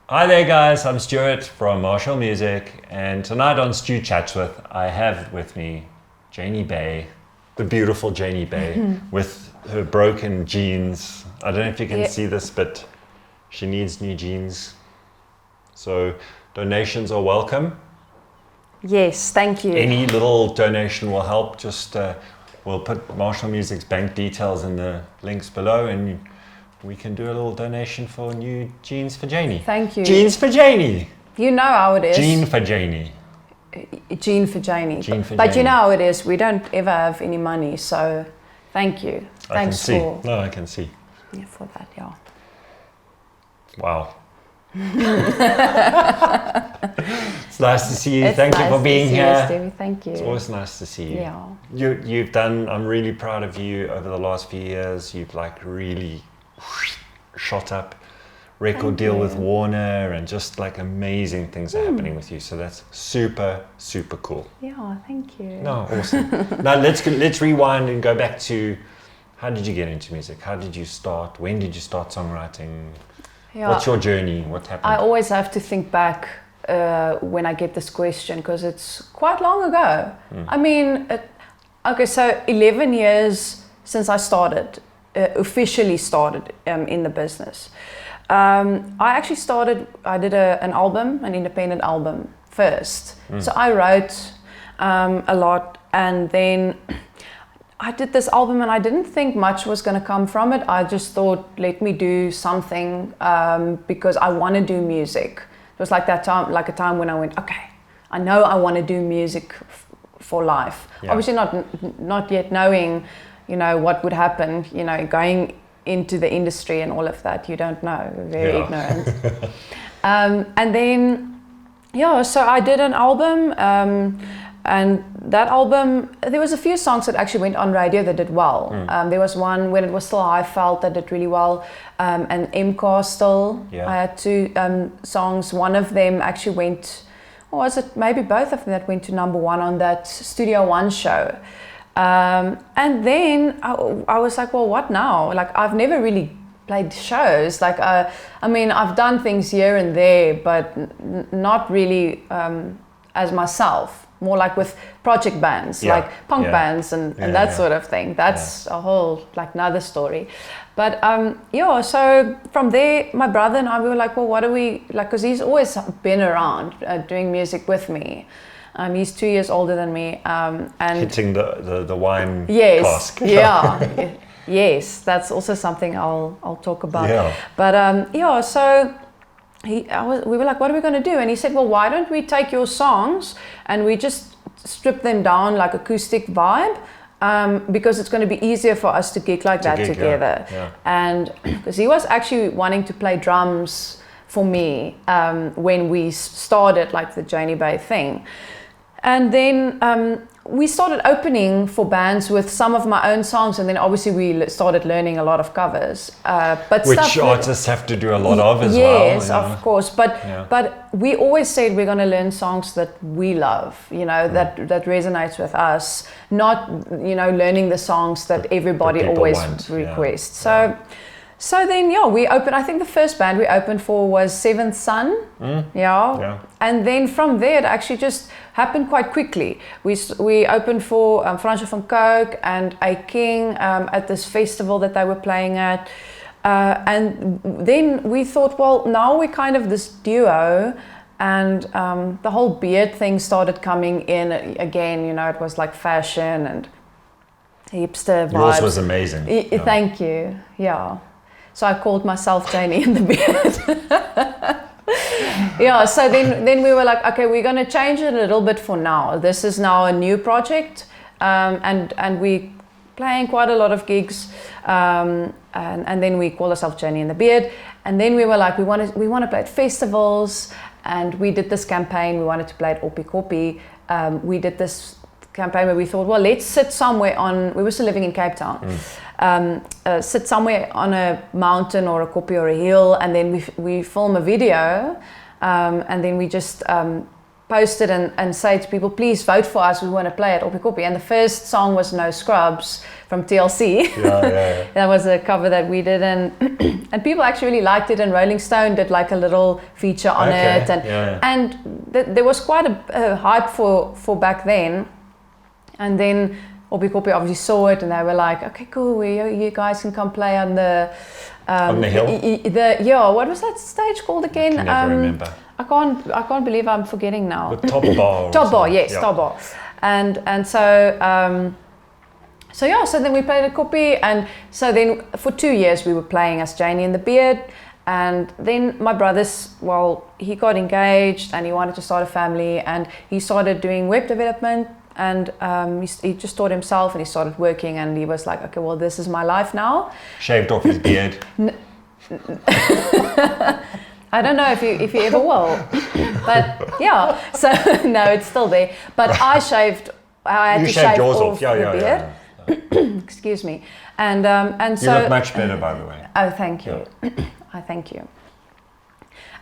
Hi there guys, I'm Stuart from Marshall Music, and tonight on Stu Chats I have with me Janie Bay, the beautiful Janie Bay, with her broken jeans. I don't know if you can see this, but she needs new jeans. So donations are welcome. Yes, thank you. Any little donation will help. Just we'll put Marshall Music's bank details in the links below, and we can do a little donation for new jeans for Janie. Thank you. Jeans for Janie. You know how it is. Jean for Janie. Jean for Janie. Jean for but Janie. You know how it is. We don't ever have any money, so thank you. Thanks for. No, I can see. Yeah, for that, yeah. Wow. It's nice to see you. Thank you for being here. You, thank you. It's always nice to see you. Yeah. You've done. I'm really proud of you over the last few years. You've like really shot up. Record deal with Warner, and just like amazing things are happening with you. So that's super, super cool. Yeah, thank you. No, awesome. Now let's rewind and go back to how did you get into music? How did you start? When did you start songwriting? Yeah, what's your journey? What happened? I always have to think back when I get this question because it's quite long ago. I mean, okay, so 11 years since I started, officially started in the business. I actually I did an album, an independent album first. So I wrote a lot, and then I did this album and I didn't think much was going to come from it. I just thought, let me do something because I want to do music. It was like that time, like a time when I went, okay, I know I want to do music for life. Yeah. Obviously not yet knowing, you know, what would happen, you know, going into the industry and all of that. You don't know, very ignorant. And then, so I did an album, and that album, there was a few songs that actually went on radio that did well. There was one, When It Was Still I Felt, that did really well, and MCAR Still. I had two songs. One of them actually went, or was it maybe both of them that went to #1 on that Studio One show. And then I was like, well, what now? Like, I've never really played shows. Like, I mean, I've done things here and there, but not really as myself. More like with project bands, like punk bands and that sort of thing. That's a whole, like, another story. But so from there, my brother and I, we were like, well, what do we, like, because he's always been around doing music with me. He's 2 years older than me. And hitting the wine cask. Yes, that's also something I'll talk about. Yeah. But so we were like, what are we going to do? And he said, well, why don't we take your songs and we just strip them down like acoustic vibe, because it's going to be easier for us to gig like that together. Yeah. And because he was actually wanting to play drums for me when we started like the Janie Bay thing. And then we started opening for bands with some of my own songs, and then obviously we started learning a lot of covers. Which artists have to do a lot of as well. Yes, of course. But we always said we're going to learn songs that we love, you know, that resonates with us, not, you know, learning the songs that everybody always requests. So then, we opened, I think the first band we opened for was Seventh Son. And then from there, it actually just happened quite quickly. We opened for Fransje van Cooke and A King at this festival that they were playing at. And then we thought, well, now we're kind of this duo, and the whole beard thing started coming in again. You know, it was like fashion and hipster vibes. Yours was amazing. Thank you. Yeah. So I called myself Janie in the Beard. So then we were like, okay, we're going to change it a little bit for now. This is now a new project, and we playing quite a lot of gigs, and then we call ourselves Janie in the Beard. And then we were like, we want to play at festivals, and we did this campaign. We wanted to play at Oppie Koppie. We did this campaign where we thought, well, let's sit somewhere we were still living in Cape Town. Sit somewhere on a mountain or a koppie or a hill, and then we film a video, and then we just post it and say to people, please vote for us, we want to play at Oppie. And the first song was No Scrubs from TLC. That was a cover that we did, and and people actually really liked it, and Rolling Stone did like a little feature on it, and there was quite a hype for back then. And then Oppie obviously saw it, and they were like, okay, cool, you guys can come play on the hill. What was that stage called again? I can never remember. I can't believe I'm forgetting now. The top bar. Top bar, yes, top bar. And so so then we played at Koppie, and so then for 2 years we were playing as Janie and the Beard, and then my brother's, he got engaged and he wanted to start a family, and he started doing web development, and he just taught himself, and he started working, and he was like, okay, well, this is my life now. Shaved off his beard. I don't know if you ever will, but yeah. So no, it's still there. But I had to shave yours off the beard. Excuse me. And so you look much better, by the way. Oh, thank you. I thank you.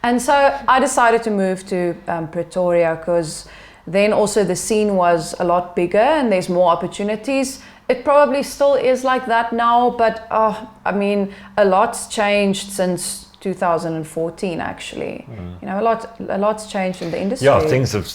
And so I decided to move to Pretoria, because then also the scene was a lot bigger and there's more opportunities. It probably still is like that now, but I mean, a lot's changed since 2014 actually. You know, a lot's changed in the industry. Yeah, things have,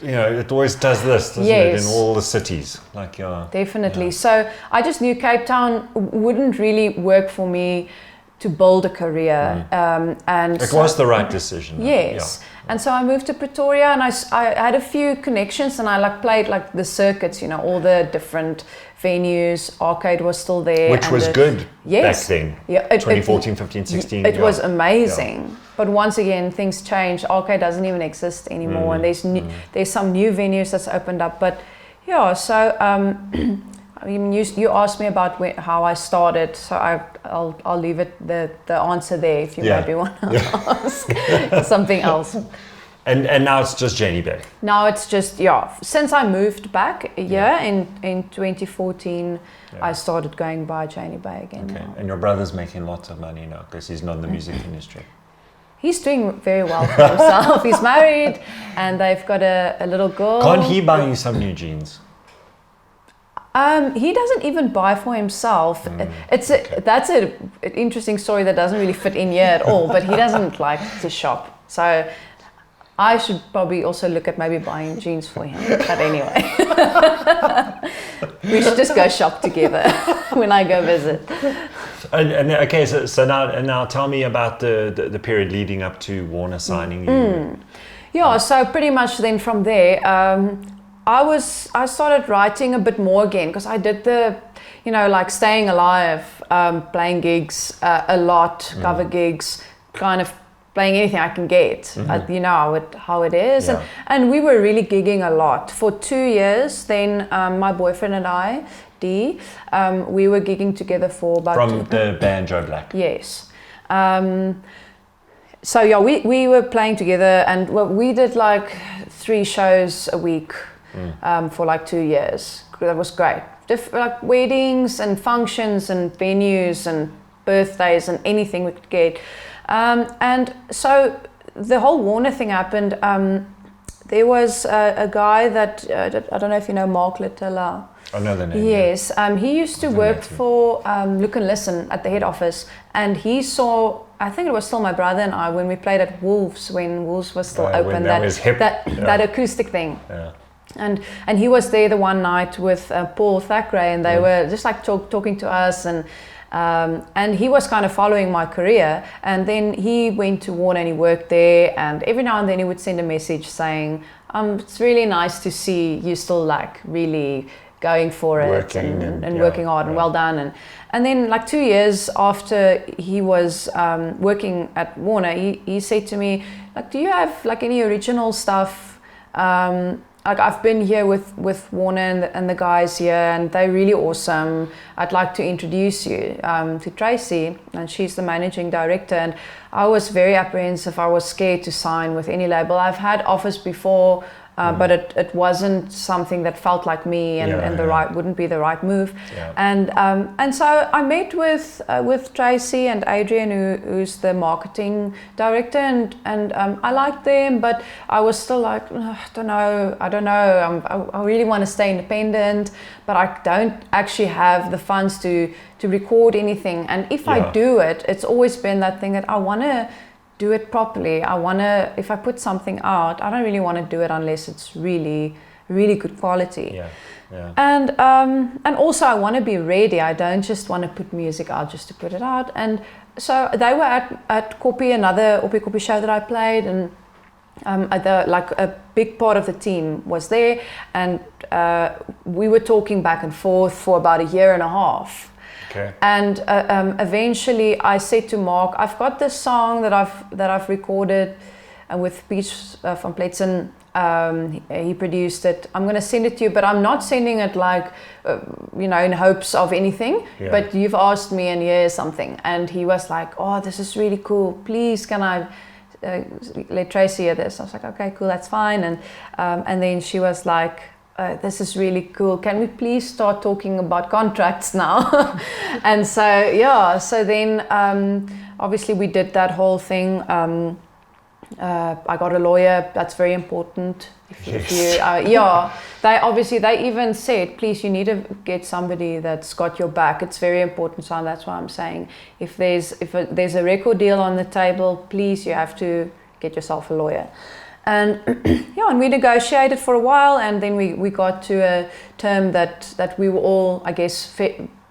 it always does this, doesn't it, in all the cities. Definitely. So I just knew Cape Town wouldn't really work for me to build a career. And it was the right decision. Yes. Yeah. And so I moved to Pretoria, and I had a few connections, and I played the circuits, all the different venues. Arcade was still there. Which was good back then. Yeah, 2014, 15, 16. It was amazing. Yeah. But once again, things changed. Arcade doesn't even exist anymore, and there's some new venues that's opened up. But yeah, so you asked me about how I started, so I'll leave it the answer there if you maybe want to ask something else. And now it's just Janie Bay. Now it's just since I moved back in 2014, I started going by Janie Bay again. Okay. Now. And your brother's making lots of money now because he's not in the music industry. He's doing very well for himself. He's married and they've got a little girl. Can't he buy you some new jeans? He doesn't even buy for himself. That's an interesting story that doesn't really fit in here at all, but he doesn't like to shop. So I should probably also look at maybe buying jeans for him. But anyway, we should just go shop together when I go visit. Okay, so now tell me about the period leading up to Warner signing you. Yeah, so pretty much then from there, I started writing a bit more again, because I did the, staying alive, playing gigs a lot, cover gigs, kind of playing anything I can get. You know how it is. Yeah. And we were really gigging a lot. For 2 years, then my boyfriend and I, D, we were gigging together for about... From the band Joe Black? Yes. So yeah, we were playing together, and we did 3 shows a week for 2 years. That was great. Weddings and functions and venues and birthdays and anything we could get. And so the whole Warner thing happened. There was a guy that, I don't know if you know Mark Latilla. I know the name. Yes, he used to work for Look and Listen at the head office, and he saw, I think it was still my brother and I, when we played at Wolves, when Wolves was still open, that acoustic thing. Yeah. And he was there the one night with Paul Thackeray, and they were just talking to us, and he was kind of following my career, and then he went to Warner and he worked there, and every now and then he would send a message saying, it's really nice to see you still really going for it and working hard and well done. And then 2 years after he was working at Warner, he said to me, do you have any original stuff? I've been here with Warner and the guys here, and they're really awesome. I'd like to introduce you to Tracy, and she's the managing director. And I was very apprehensive. I was scared to sign with any label. I've had offers before but it wasn't something that felt like me, and wouldn't be the right move. And so I met with Tracy and Adrian, who's the marketing director, and I liked them, but I was still like, I don't know. I really want to stay independent, but I don't actually have the funds to record anything. And if I do it, it's always been that thing that I want to do it properly. If I put something out, I don't really want to do it unless it's really, really good quality. And also I want to be ready. I don't just want to put music out just to put it out. And so they were at Koppie, another Koppie show that I played, and a big part of the team was there, and we were talking back and forth for about a year and a half. And eventually I said to Mark, I've got this song that I've recorded with Peach from Pletsen. He produced it. I'm going to send it to you, but I'm not sending it like, in hopes of anything. But you've asked me, and here's something. And he was like, oh, this is really cool. Please, can I let Tracy hear this? I was like, okay, cool, that's fine. And then she was like, this is really cool. Can we please start talking about contracts now? And so then obviously we did that whole thing. I got a lawyer. That's very important. They even said, please, you need to get somebody that's got your back. It's very important. So that's why I'm saying, if there's a record deal on the table, please, you have to get yourself a lawyer. And and we negotiated for a while, and then we got to a term that we were all, I guess,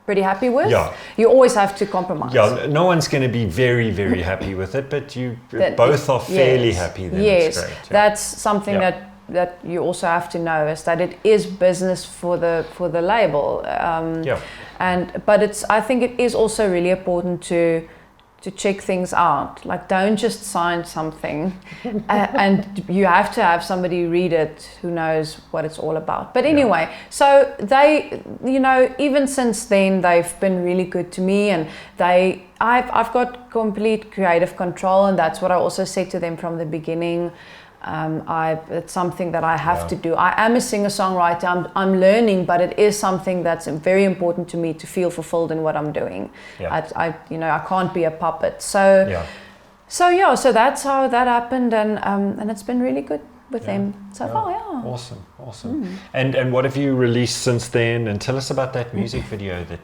pretty happy with. You always have to compromise. No one's going to be very, very happy with it, but you both are fairly happy. Then it's great. That's something that you also have to know, is that it is business for the label. But I think it is also really important to check things out. Like, don't just sign something and you have to have somebody read it who knows what it's all about. But anyway, so they, even since then, they've been really good to me, and I've got complete creative control, and that's what I also said to them from the beginning. It's something that I have to do. I am a singer-songwriter. I'm learning, but it is something that's very important to me to feel fulfilled in what I'm doing. I can't be a puppet. So that's how that happened, and it's been really good with them so far. Awesome. And what have you released since then? And tell us about that music video that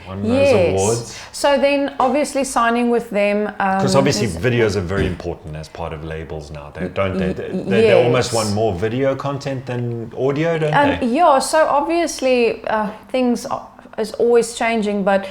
won those awards. So then, obviously, signing with them, because obviously videos are very important as part of labels now, don't they? They almost want more video content than audio, don't they? So obviously things is always changing, but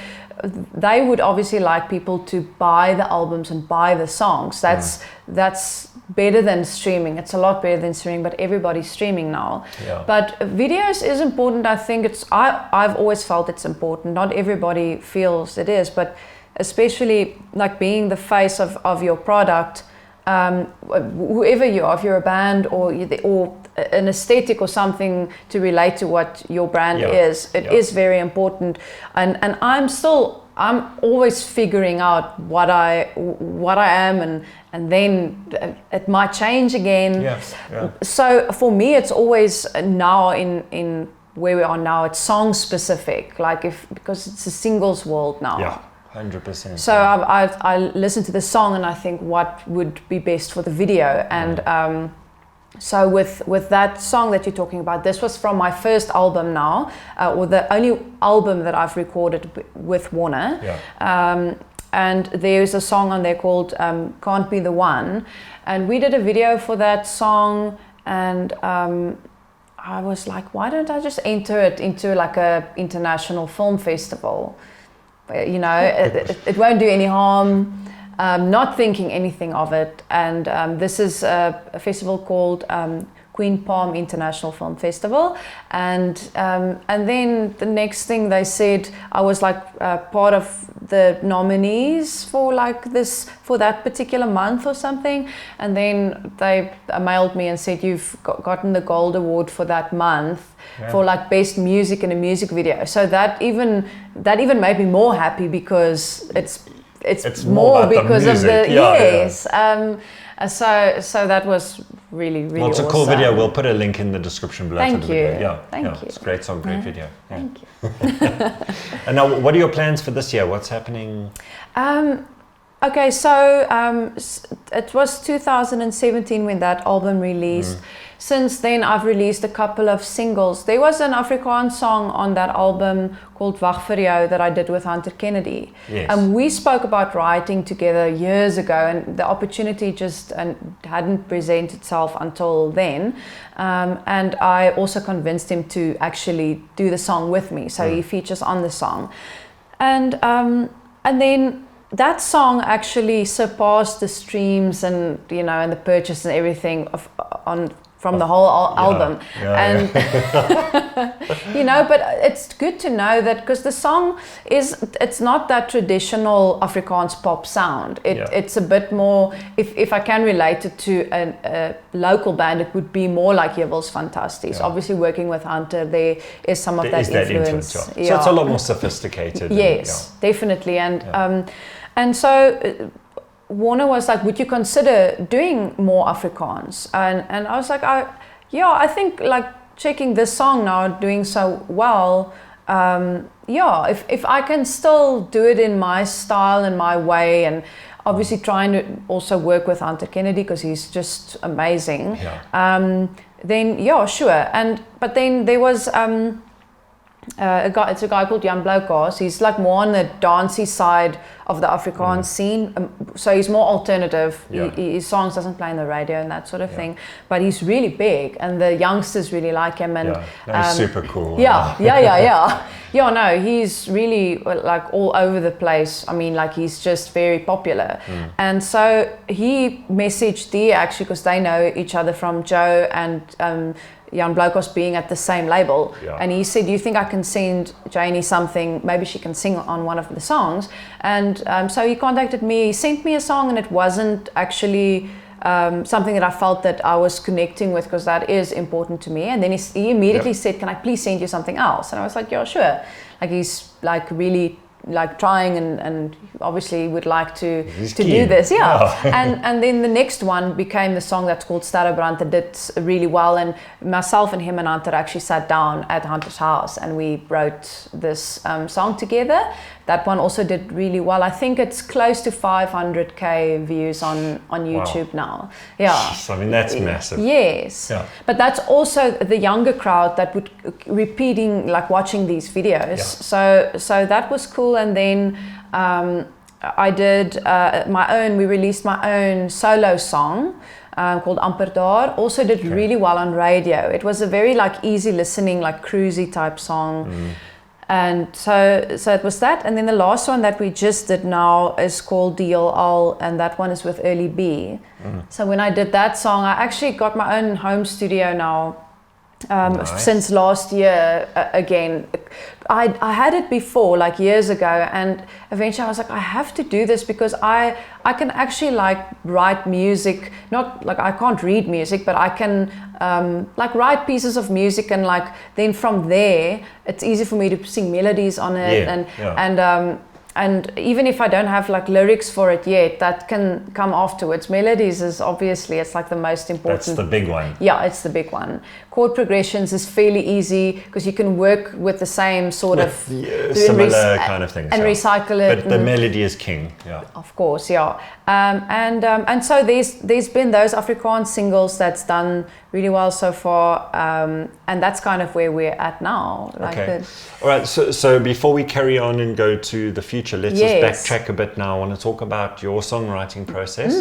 they would obviously like people to buy the albums and buy the songs. That's better than streaming. It's a lot better than streaming, but everybody's streaming now. But videos is important. I think I've always felt it's important. Not everybody feels it is, but especially like being the face of your product, whoever you are, if you're a band or an aesthetic or something to relate to what your brand is, it is very important. And I'm always figuring out what I am, and then it might change again. So for me, it's always now in where we are now, it's song specific, because it's a singles world now. 100%. So I listen to the song and I think what would be best for the video, and so with that song that you're talking about, this was from my first album now, or the only album that I've recorded with Warner. And there's a song on there called Can't Be the One, and we did a video for that song, and I was like, why don't I just enter it into like a international film festival? It won't do any harm. Not thinking anything of it, and this is a festival called Queen Palm International Film Festival, and then the next thing they said, I was like part of the nominees for that particular month or something, and then they mailed me and said, you've gotten the gold award for that month for like best music in a music video. So that even made me more happy, because it's more because of the So that was really, really Well, it's awesome. a cool video. We'll put a link in the description below. Thank to the you. Video. Thank you. It's a great song, great video. Yeah. Thank you. And now, what are your plans for this year? What's happening? Okay, so it was 2017 when that album released. Since then, I've released a couple of singles. There was an Afrikaans song on that album called Wag vir jou that I did with Hunter Kennedy. Yes. We spoke about writing together years ago, and the opportunity just hadn't presented itself until then. And I also convinced him to actually do the song with me, so he features on the song. And then that song actually surpassed the streams and and the purchase and everything from the whole album. And but it's good to know that, because the song it's not that traditional Afrikaans pop sound. It's a bit more, if I can relate it to a local band, it would be more like Jebels Fantasties. Obviously working with Hunter, there is some of that influence. So it's a lot more sophisticated. Yes, definitely. And so Warner was like, would you consider doing more Afrikaans? And I was like, I think like checking this song now, doing so well, if I can still do it in my style and my way, and obviously trying to also work with Hunter Kennedy because he's just amazing, then sure. But then there was it's a guy called Bloukaas. He's like more on the dancey side of the Afrikaans scene, so he's more alternative. His songs doesn't play on the radio and that sort of thing, but he's really big and the youngsters really like him. And he's super cool. No, he's really like all over the place. I mean, like, he's just very popular. And so he messaged Dee actually, because they know each other from Joe and Jan Bloukaas being at the same label, and he said, do you think I can send Janie something, maybe she can sing on one of the songs? And so he contacted me, he sent me a song, and it wasn't actually something that I felt that I was connecting with, because that is important to me. And then he immediately said, can I please send you something else? And I was like, yeah, sure. Like, he's like really like trying and obviously would like to do this. And then the next one became the song that's called Sterrebrand, that did really well, and myself and him and Hunter actually sat down at Hunter's house and we wrote this song together. That one also did really well. I think it's close to 500k views on YouTube now. I mean, that's massive. Yes. But that's also the younger crowd that would repeating, like watching these videos. So that was cool. And then I did we released my own solo song called Amper Daar. Also did really well on radio. It was a very like easy listening, like cruisy type song. And so it was that. And then the last one that we just did now is called DLL, and that one is with Early B. So when I did that song, I actually got my own home studio now. Since last year again. I had it before, like years ago, and eventually I was like, I have to do this, because I can actually like write music, not like I can't read music, but I can like write pieces of music, and like then from there it's easy for me to sing melodies on it. And even if I don't have like lyrics for it yet, that can come afterwards. Melodies is obviously, it's like the most important. That's the big one. Yeah, it's the big one. Chord progressions is fairly easy, because you can work with the same sort of similar kind of things and recycle it. But the melody is king. Of course, and so there's been those Afrikaans singles that's done really well so far, and that's kind of where we're at now. All right. So before we carry on and go to the future, let's just backtrack a bit now. I want to talk about your songwriting process,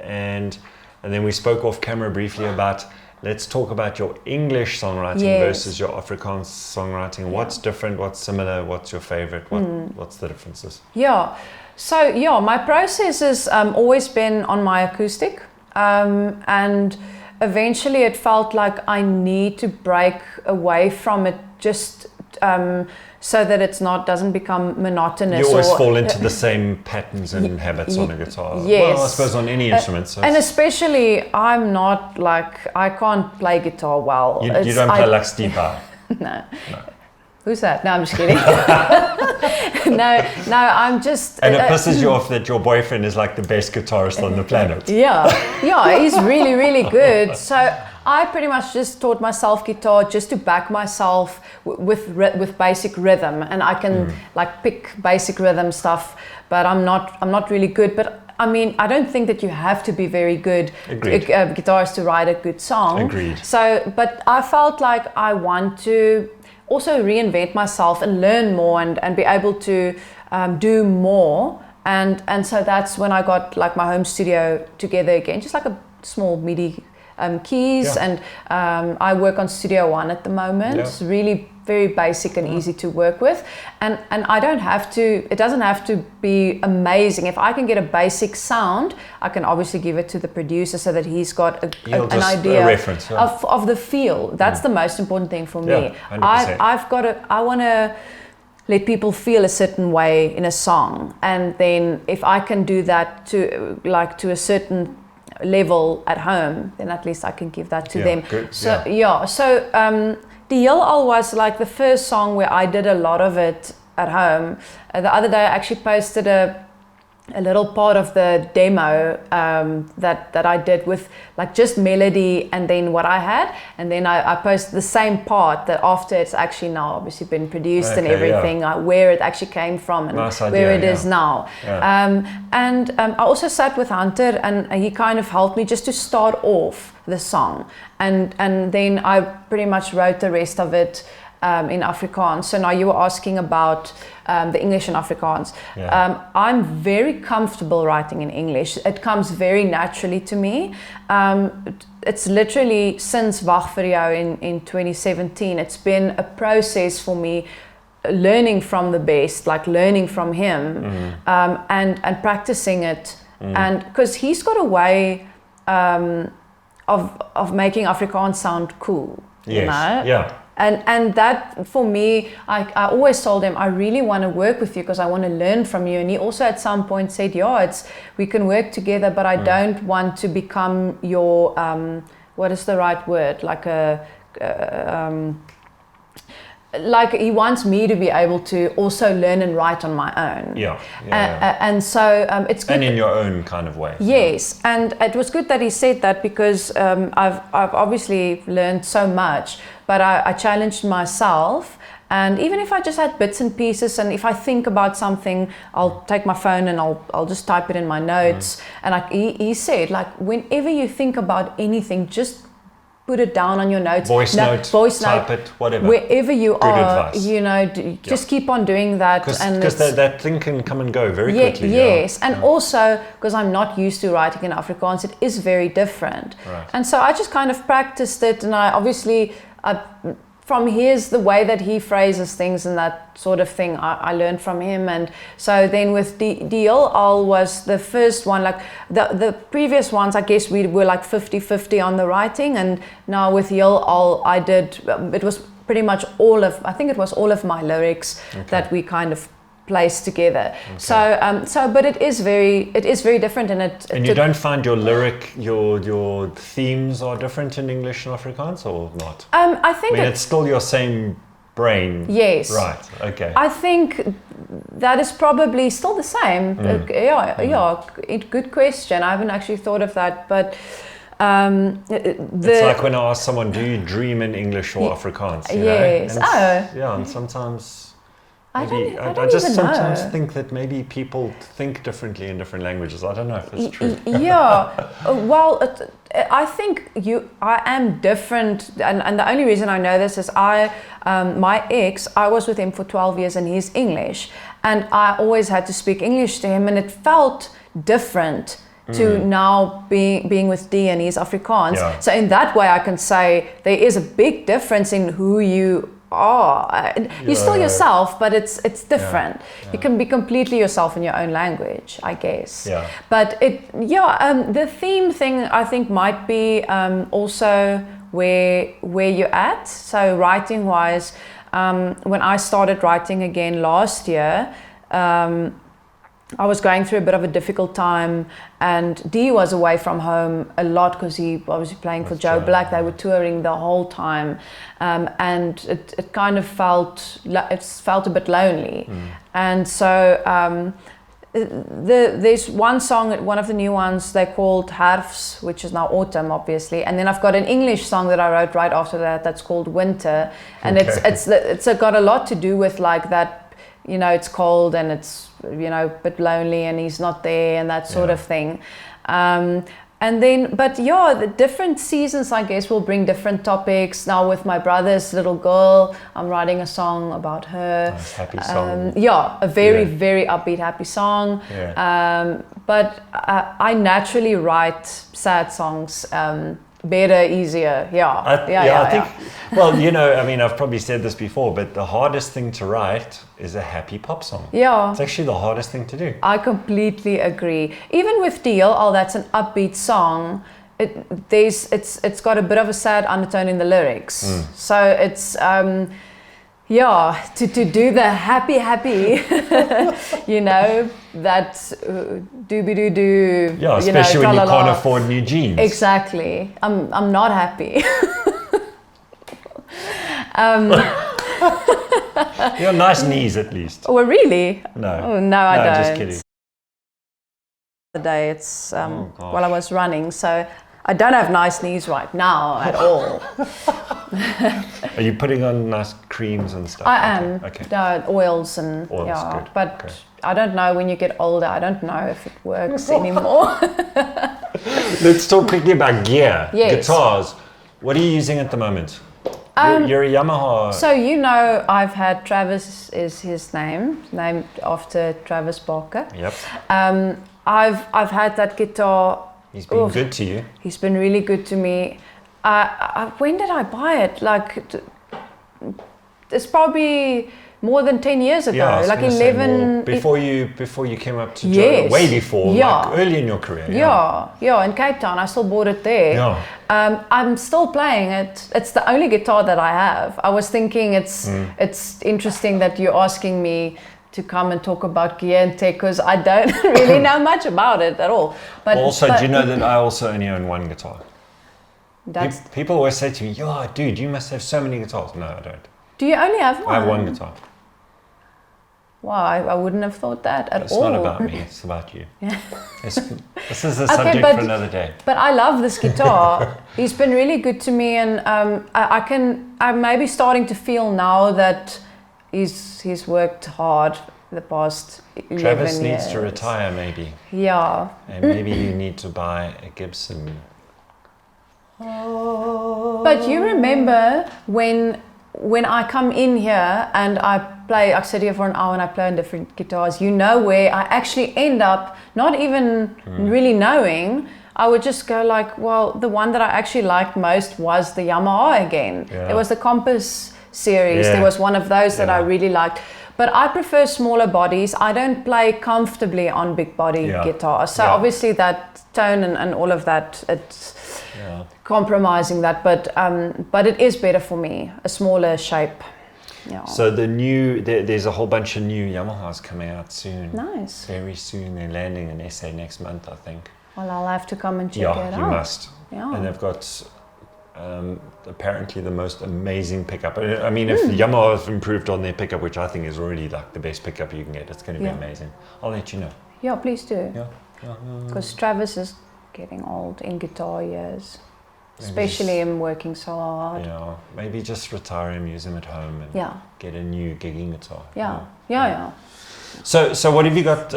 and then we spoke off camera briefly about. Let's talk about your English songwriting versus your Afrikaans songwriting. What's different? What's similar? What's your favorite? What's the differences? So my process has always been on my acoustic, and eventually it felt like I need to break away from it, just so that it's doesn't become monotonous. You always fall into the same patterns and habits on a guitar. Yes. Well, I suppose on any instrument. So and especially, I'm not like, I can't play guitar well. You don't play like Steve. No. Who's that? No, I'm just kidding. no, I'm just... And it pisses you off that your boyfriend is like the best guitarist on the planet. Yeah, he's really, really good. So I pretty much just taught myself guitar just to back myself with basic rhythm, and I can like pick basic rhythm stuff, but I'm not really good. But I mean, I don't think that you have to be very good guitarist to write a good song. Agreed. So, but I felt like I want to also reinvent myself and learn more and be able to do more. And so that's when I got like my home studio together again, just like a small MIDI keys, and I work on Studio One at the moment. It's really very basic and easy to work with, and I don't have to, it doesn't have to be amazing. If I can get a basic sound, I can obviously give it to the producer so that he's got an idea, a reference, of the feel. That's the most important thing for me. 100%. I want to let people feel a certain way in a song, and then if I can do that to a certain level at home, then at least I can give that to them. Good. So Die Heel Al was like the first song where I did a lot of it at home. The other day I actually posted a little part of the demo that I did with like just melody and then what I had, and then I posted the same part that after it's actually now obviously been produced and everything, where it actually came from and where it is now. And I also sat with Hunter, and he kind of helped me just to start off the song, and then I pretty much wrote the rest of it in Afrikaans. So now you were asking about the English and Afrikaans. I'm very comfortable writing in English. It comes very naturally to me. It's literally since Wag vir jou in 2017, it's been a process for me, learning from the best, like learning from him, and practicing it. And because he's got a way of making Afrikaans sound cool, you know? And that for me, I always told him I really want to work with you because I want to learn from you. And he also at some point said, we can work together, but I don't want to become your what is the right word, like he wants me to be able to also learn and write on my own. And so it's good. And in your own kind of way. Yes, and it was good that he said that, because I've obviously learned so much, but I challenged myself. And even if I just had bits and pieces, and if I think about something, I'll take my phone and I'll just type it in my notes. And he said, like, whenever you think about anything, just put it down on your notes. Voice note, type it, whatever. Wherever you Good are, advice. you know, just keep on doing that. Because that thing can come and go very quickly. Yes, and also because I'm not used to writing in Afrikaans, it is very different. And so I just kind of practiced it, and I obviously, from the way that he phrases things and that sort of thing, I learned from him. And so then with Die Heel Al was the first one, like the previous ones, I guess we were like 50-50 on the writing, and now with Heel Al I did, it was pretty much I think it was all of my lyrics that we kind of placed together. But it is very different, and you don't find your your themes are different in English and Afrikaans, or not? I think it's still your same brain. Yes. Right. Okay. I think that is probably still the same. Good question. I haven't actually thought of that, but it's like when I ask someone, do you dream in English or Afrikaans? Yes. And sometimes I just sometimes think that maybe people think differently in different languages. I don't know if it's true. Well, I think I am different, and the only reason I know this is my ex, I was with him for 12 years and he's English, and I always had to speak English to him, and it felt different to now being with Dee, and he's Afrikaans. So in that way I can say there is a big difference in who you are. You're still yourself, but it's different. You can be completely yourself in your own language, I guess. But the theme thing I think might be also where you're at. So writing wise, when I started writing again last year, I was going through a bit of a difficult time, and Dee was away from home a lot because he obviously playing for Joe Black. They were touring the whole time, and it kind of felt a bit lonely. And so there's one song, one of the new ones, they called Herfst, which is now autumn, obviously. And then I've got an English song that I wrote right after that that's called Winter, and it's got a lot to do with like that. You know, it's cold and it's, you know, a bit lonely and he's not there and that sort of thing. And then, but yeah, the different seasons, I guess, will bring different topics. Now with my brother's little girl, I'm writing a song about her. Nice, happy song. Yeah, a very, very upbeat, happy song. Yeah. But I naturally write sad songs. Better, easier, I think, well, you know, I mean, I've probably said this before, but the hardest thing to write is a happy pop song. Yeah. It's actually the hardest thing to do. I completely agree. Even with Deal, that's an upbeat song, it's got a bit of a sad undertone in the lyrics. So it's, to do the happy, you know, that doobie-doo-doo. Yeah, especially when you can't afford new jeans. Exactly. I'm not happy. You have nice knees at least. Oh, really? No. Oh, no, I don't. Just kidding. The day it's while I was running, so I don't have nice knees right now at all. Are you putting on nice creams and stuff? I am. Okay. Oils and good. But okay. I don't know, when you get older, I don't know if it works anymore. Let's talk quickly about gear. Yes. Guitars. What are you using at the moment? You're a Yamaha. So you know, I've had Travis is his name, named after Travis Barker. Yep. I've had that guitar. He's been good to you. He's been really good to me. When did I buy it? Like, it's probably more than 10 years ago. Yeah, like 11. Before you came up to Joe, way before, like early in your career. Yeah, in Cape Town. I still bought it there. Yeah. I'm still playing it. It's the only guitar that I have. I was thinking it's interesting that you're asking me to come and talk about gear and tech, because I don't really know much about it at all. But do you know that I also only own one guitar? People always say to me, "Yo, dude, you must have so many guitars." No, I don't. Do you only have one? I have one guitar. Wow, I wouldn't have thought that at all. It's not about me, it's about you. Yeah. This is a subject for another day. But I love this guitar. He's been really good to me, and I'm maybe starting to feel now that he's worked hard the past 11 Travis years. needs to retire, maybe. Yeah. And maybe you need to buy a Gibson. But you remember when I come in here and I sit here for an hour and I play on different guitars, you know, where I actually end up not even really knowing. I would just go like, well, the one that I actually liked most was the Yamaha again. Yeah. It was the Compass series. Yeah. There was one of those that I really liked. But I prefer smaller bodies. I don't play comfortably on big body guitars. So obviously that tone and all of that, it's compromising that. But it is better for me, a smaller shape. Yeah. So there's a whole bunch of new Yamahas coming out soon. Nice. Very soon. They're landing in SA next month, I think. Well, I'll have to come and check it out. Yeah, you must. Yeah. And they've got apparently the most amazing pickup. I mean, if Yamaha has improved on their pickup, which I think is already like the best pickup you can get, it's going to be amazing. I'll let you know. Yeah, please do. Yeah. Because Travis is getting old in guitar years. Especially him working so hard. Yeah, maybe just retire him, use him at home, and get a new gigging guitar. Yeah. So what have you got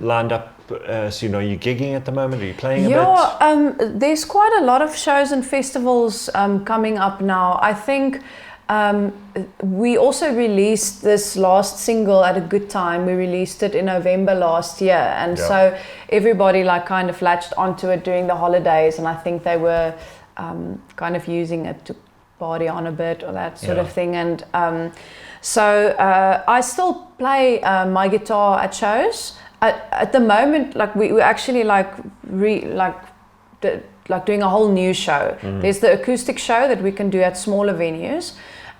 lined up soon? Are you gigging at the moment? Are you playing a bit? There's quite a lot of shows and festivals coming up now. I think we also released this last single at a good time. We released it in November last year, and so everybody like kind of latched onto it during the holidays, and I think they were kind of using it to party on a bit or that sort of thing. And so I still play my guitar at shows. At the moment, like we actually doing a whole new show. There's the acoustic show that we can do at smaller venues,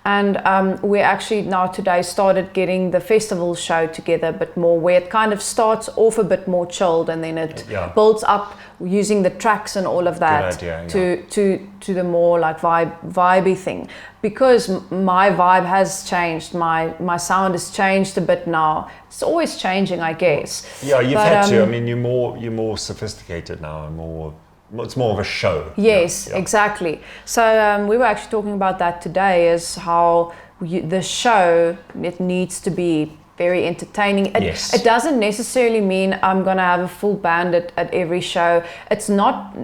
And we actually now today started getting the festival show together a bit more, where it kind of starts off a bit more chilled and then it builds up using the tracks and all of that to the more like vibey thing. Because my vibe has changed, my sound has changed a bit now. It's always changing, I guess. Yeah, you've had to. I mean, you're more sophisticated now and it's more of a show. Yes, exactly. So we were actually talking about that today, is how the show, it needs to be very entertaining. It doesn't necessarily mean I'm going to have a full band at every show. It's not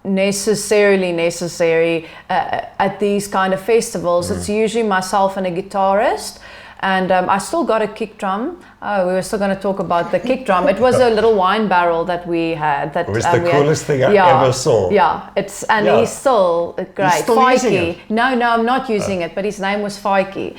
necessarily necessary at these kind of festivals. It's usually myself and a guitarist. And I still got a kick drum. We were still going to talk about the kick drum. It was a little wine barrel that we had. It was the coolest thing I ever saw. Yeah, he's still great. He's still using it? No, I'm not using it, but his name was Fikey.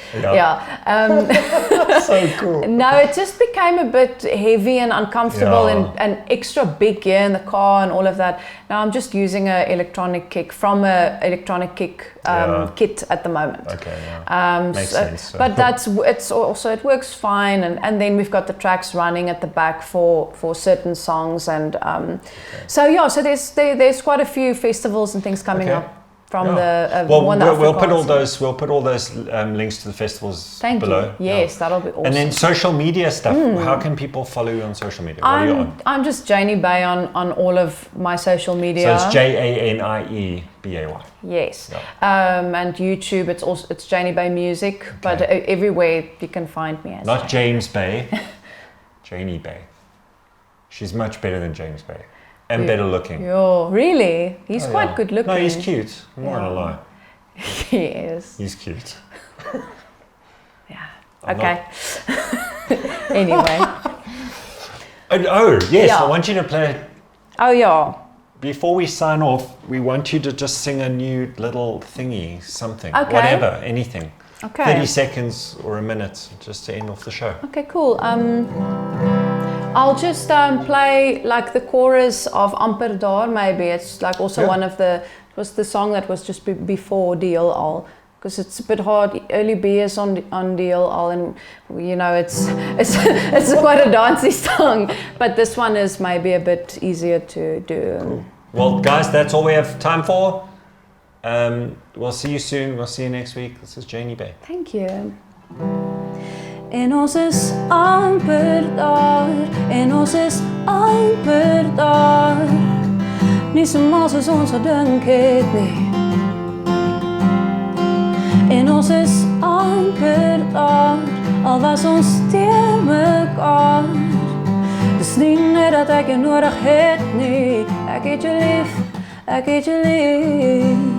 So cool. No, it just became a bit heavy and uncomfortable and extra big here in the car and all of that. Now I'm just using an electronic kick from an electronic kick kit at the moment. Okay, makes sense. So. But it works fine, and then we've got the tracks running at the back for certain songs, and so there's quite a few festivals and things coming up from the we'll put all those links to the festivals below. Yes, that'll be awesome. And then social media stuff. How can people follow you on social media? What are you on? I'm just Janie Bay on all of my social media. So it's JANIEBAY. Yes. And YouTube, it's Janie Bay Music, but everywhere you can find me as not James Bay, Janie Bay. She's much better than James Bay. And better looking. Yo, really? He's quite good looking. No, he's cute. I'm not gonna lie. He is. He's cute. Anyway. I want you to play. Oh yeah. Before we sign off, we want you to just sing a new little thingy, something, whatever, anything. 30 seconds or a minute, just to end off the show. Okay, cool. I'll just play like the chorus of Amper Daar, maybe. It's like also one of it was the song that was just before DLL, because it's a bit hard. Early B is on DLL, and it's quite a dancey song, but this one is maybe a bit easier to do. Cool. Well, guys, that's all we have time for. We'll see you soon. We'll see you next week. This is Janie Bay. Thank you. En ons is amper daar, en ons is amper daar. Nie so mals as ons gedink het nie. En ons is amper daar, al was ons te mekaar. Dis nie net dat ek jou nodig het nie, ek het jou lief, ek het jou lief.